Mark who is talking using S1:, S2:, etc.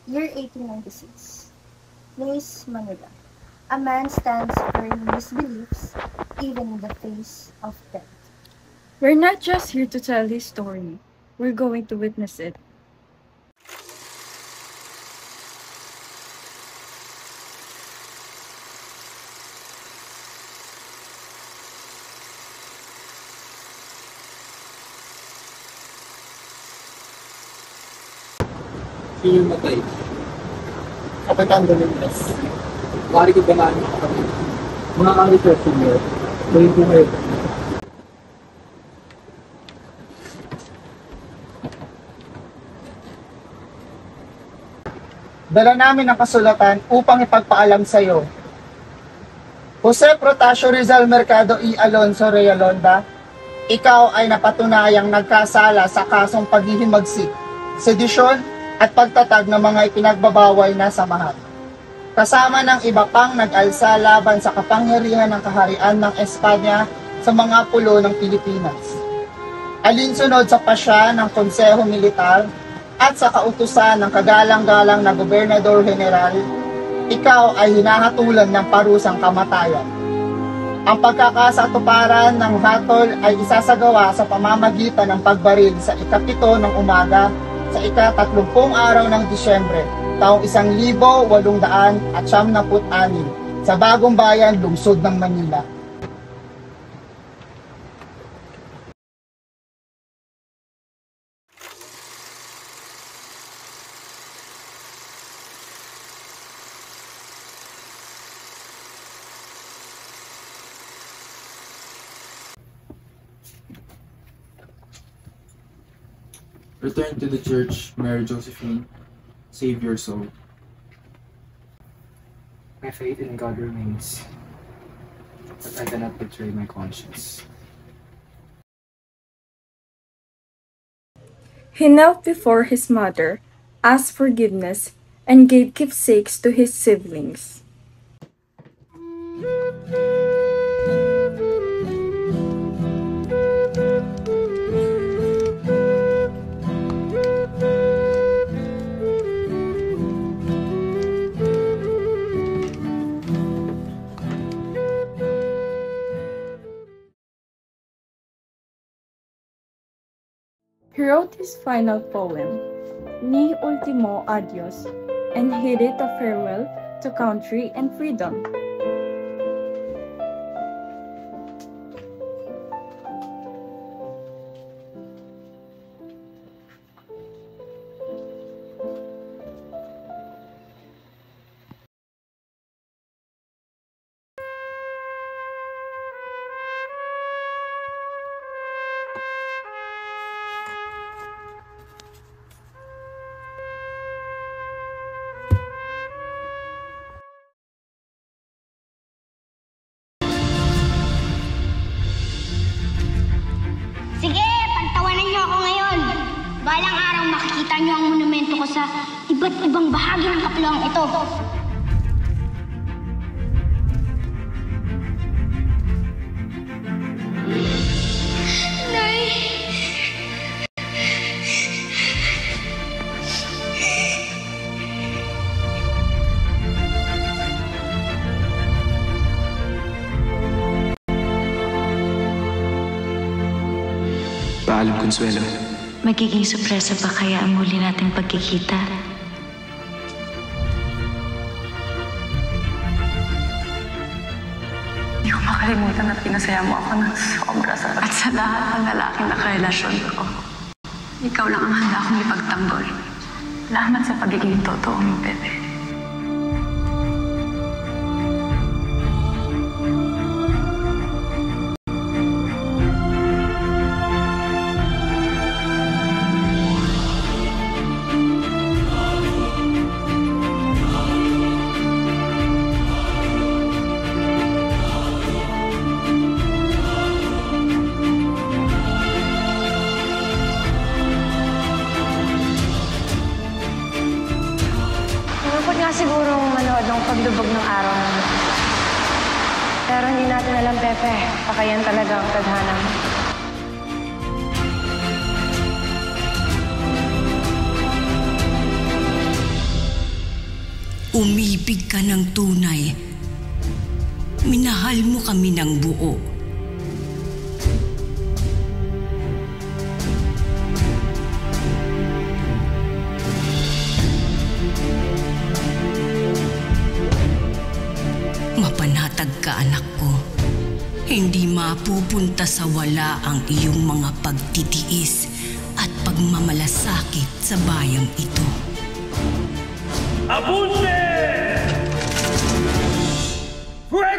S1: Year 1896. Place, Manila. A man stands firm in his beliefs, even in the face of death.
S2: We're not just here to tell his story. We're going to witness it.
S3: Sino yung matay?
S4: Kapitan Dominguez.
S3: Pari ko ba namin kami? Mga ka-research niyo, tuloy po kayo.
S4: Dala namin ang kasulatan upang ipagpaalam sa iyo. Jose Protasio Rizal Mercado E. Alonso Realonda, ikaw ay napatunayang nagkasala sa kasong paghihimagsik, sedisyon at pagtatag ng mga ipinagbabawal na samahan. Kasama ng iba pang nag-alsa laban sa kapangyarihan ng kaharian ng Espanya sa mga pulo ng Pilipinas. Alinsunod sa pasya ng Konseho Militar at sa kautusan ng kagalang-galang na Gobernador General, ikaw ay hinahatulan ng parusang kamatayan. Ang pagkakasatuparan ng hatol ay isasagawa sa pamamagitan ng pagbaril sa ika-7 ng umaga sa ika-30 araw ng Disyembre, taong 1896 sa Bagong Bayan, lungsod ng Manila.
S5: Return to the church, Mary Josephine. Save your soul.
S3: My faith in God remains, but I cannot betray my conscience.
S2: He knelt before his mother, asked forgiveness, and gave keepsakes to his siblings. He wrote his final poem, Ni Ultimo Adios, and headed a farewell to country and freedom.
S6: Sige, pagtawanan niyo ako ngayon. Balang araw makikita niyo ang monumento ko sa iba't ibang bahagi ng kapluang ito. Nay!
S5: Paalam, Consuelo.
S7: Magiging sorpresa pa kaya ang muli nating pagkikita?
S8: Hindi ko makalimutan na pinasaya mo ako ng sobra sa at sa lahat ng lalaking nakarelasyon ko. Ikaw lang ang handa kong ipagtanggol. Salamat sa pagiging totoo mo, Pepe.
S9: Malungkot nga sigurong manood ng pagdubog ng araw ng mundo. Pero hindi natin alam, Pepe, baka yan talaga ang tadhana mo.
S10: Umibig ka ng tunay. Minahal mo kami ng buo. Mapanatag ka, anak ko. Hindi mapupunta sa wala ang iyong mga pagtitiis at pagmamalasakit sa bayang ito.
S11: Abunde! Fuego!